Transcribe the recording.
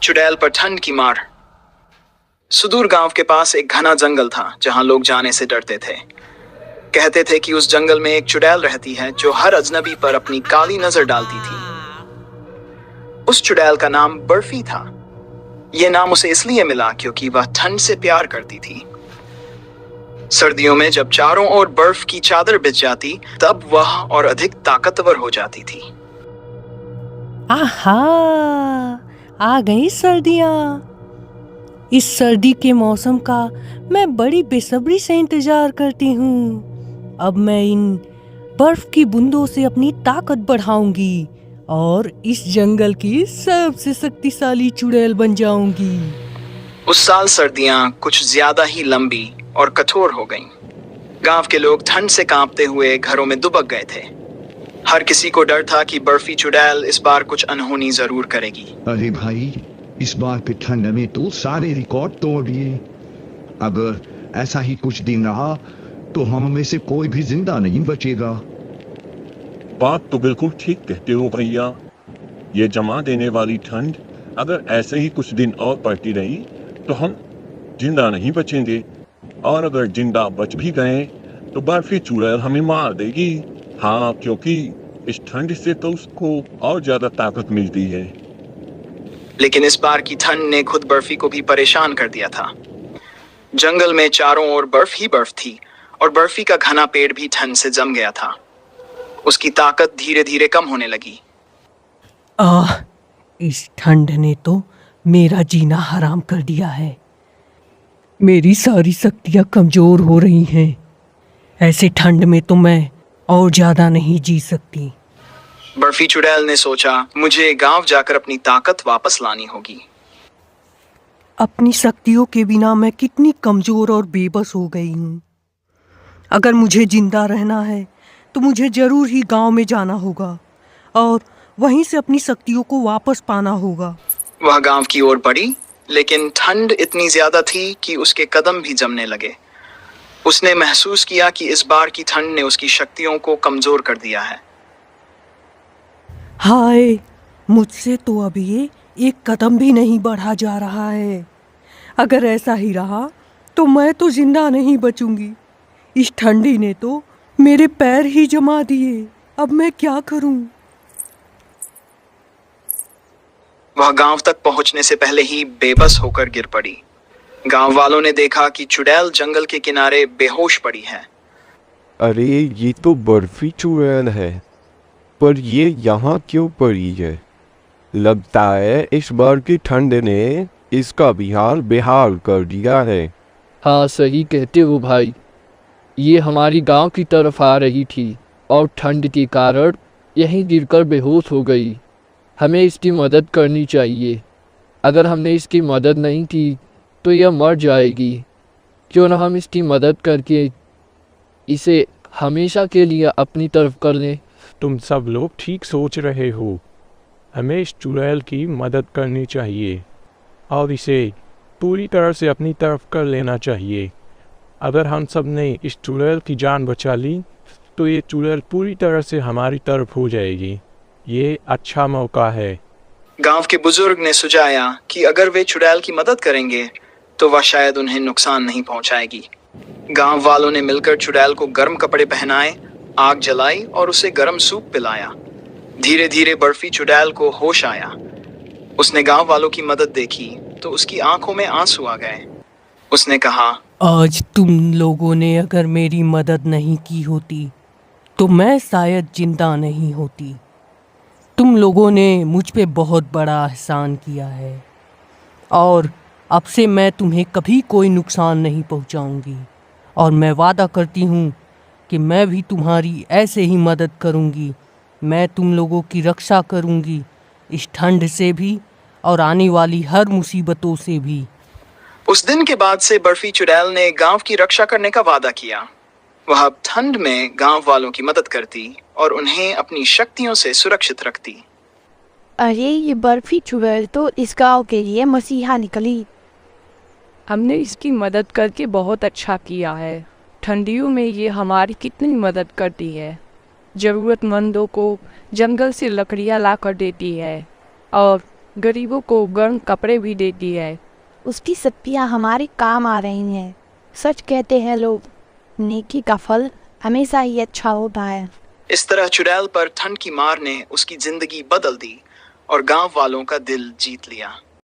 चुड़ैल पर ठंड की मार। सुदूर गांव के पास एक घना जंगल था जहां लोग जाने से डरते थे। कहते थे कि उस जंगल में एक चुड़ैल रहती है जो हर अजनबी पर अपनी काली नजर डालती थी। उस चुड़ैल का नाम बर्फी था। यह नाम उसे इसलिए मिला क्योंकि वह ठंड से प्यार करती थी। सर्दियों में जब चारों ओर बर्फ की चादर बिछ जाती, तब वह और अधिक ताकतवर हो जाती थी। आहा, आ गई सर्दियाँ। इस सर्दी के मौसम का मैं बड़ी बेसब्री से इंतजार करती हूँ। अब मैं इन बर्फ की बूंदों से अपनी ताकत बढ़ाऊंगी और इस जंगल की सबसे शक्तिशाली चुड़ैल बन जाऊंगी। उस साल सर्दियां कुछ ज्यादा ही लंबी और कठोर हो गईं। गांव के लोग ठंड से कांपते हुए घरों में दुबक गए थे। हर किसी को डर था कि बर्फी चुड़ैल इस बार कुछ अनहोनी जरूर करेगी। अरे भाई, इस बार के ठंड में तो सारे रिकॉर्ड तोड़ दिए। अगर ऐसा ही कुछ दिन रहा तो हम में से कोई भी जिंदा नहीं बचेगा। बात तो बिल्कुल ठीक कहते हो भैया। ये जमा देने वाली ठंड अगर ऐसे ही कुछ दिन और पड़ती रही तो हम जिंदा नहीं बचेंगे, और अगर जिंदा बच भी गए तो बर्फी चुड़ैल हमें मार देगी। हाँ, क्योंकि इस ठंड से तो उसको और ज्यादा ताकत मिलती है। लेकिन इस बार की ठंड ने खुद बर्फी को भी परेशान कर दिया था। जंगल में चारों ओर बर्फ ही बर्फ थी और बर्फी का घना पेड़ भी ठंड से जम गया था। उसकी ताकत धीरे धीरे कम होने लगी। इस ठंड ने तो मेरा जीना हराम कर दिया है। मेरी सारी शक्तियाँ कमजोर हो रही हैं। ऐसे ठंड में तो मैं और ज्यादा नहीं जी सकती। बर्फी चुड़ैल ने सोचा, मुझे गांव जाकर अपनी ताकत वापस लानी होगी। अपनी शक्तियों के बिना मैं कितनी कमजोर और बेबस हो गई हूँ। अगर मुझे जिंदा रहना है तो मुझे जरूर ही गांव में जाना होगा और वहीं से अपनी शक्तियों को वापस पाना होगा। वह गांव की ओर बढ़ी, लेकिन ठंड इतनी ज्यादा थी कि उसके कदम भी जमने लगे। उसने महसूस किया कि इस बार की ठंड ने उसकी शक्तियों को कमजोर कर दिया है। हाय, मुझसे तो अभी ये एक कदम भी नहीं बढ़ा जा रहा है। अगर ऐसा ही रहा तो मैं तो जिंदा नहीं बचूंगी। इस ठंडी ने तो मेरे पैर ही जमा दिए। अब मैं क्या करूं? वह गांव तक पहुंचने से पहले ही बेबस होकर गिर पड़ी। गांव वालों ने देखा कि चुड़ैल जंगल के किनारे बेहोश पड़ी है। अरे, ये तो बर्फी चुड़ैल है, पर ये यहाँ क्यों पड़ी है? लगता है इस बार की ठंड ने इसका भी हाल बेहाल कर दिया है। हाँ, सही कहते हो भाई। ये हमारी गांव की तरफ आ रही थी और ठंड के कारण यहीं गिरकर बेहोश हो गई। हमें इसकी मदद करनी चाहिए। अगर हमने इसकी मदद नहीं की तो यह मर जाएगी। क्यों न हम इसकी मदद करके इसे हमेशा के लिए अपनी तरफ कर लें। तुम सब लोग ठीक सोच रहे हो। हमें इस चुड़ैल की मदद करनी चाहिए और इसे पूरी तरह से अपनी तरफ कर लेना चाहिए। अगर हम सब ने इस चुड़ैल की जान बचा ली तो ये चुड़ैल पूरी तरह से हमारी तरफ हो जाएगी। ये अच्छा मौका है। गांव के बुजुर्ग ने सुझाया कि अगर वे चुड़ैल की मदद करेंगे तो वह शायद उन्हें नुकसान नहीं पहुंचाएगी। गांव वालों ने मिलकर चुड़ैल को गर्म कपड़े पहनाए, आग जलाई और उसे गर्म सूप पिलाया। धीरे धीरे बर्फी चुड़ैल को होश आया। उसने गांव वालों की मदद देखी तो उसकी आंखों में आंसू आ गए। उसने कहा, आज तुम लोगों ने अगर मेरी मदद नहीं की होती तो मैं शायद जिंदा नहीं होती। तुम लोगों ने मुझ पे बहुत बड़ा एहसान किया है और अब से मैं तुम्हें कभी कोई नुकसान नहीं पहुंचाऊंगी। और मैं वादा करती हूँ कि मैं भी तुम्हारी ऐसे ही मदद करूँगी। मैं तुम लोगों की रक्षा करूँगी, इस ठंड से भी और आने वाली हर मुसीबतों से भी। उस दिन के बाद से बर्फी चुड़ैल ने गांव की रक्षा करने का वादा किया। वह अब ठंड में गांव वालों की मदद करती और उन्हें अपनी शक्तियों से सुरक्षित रखती। अरे, ये बर्फी चुड़ैल तो इस गांव के लिए मसीहा निकली। हमने इसकी मदद करके बहुत अच्छा किया है। ठंडियों में ये हमारी कितनी मदद करती है। ज़रूरतमंदों को जंगल से लकड़ियाँ ला कर देती है और गरीबों को गर्म कपड़े भी देती है। उसकी सत्तियाँ हमारे काम आ रही हैं। सच कहते हैं लोग, नेकी का फल हमेशा ही अच्छा होता है। इस तरह चुड़ैल पर ठंड की मार ने उसकी जिंदगी बदल दी और गांव वालों का दिल जीत लिया।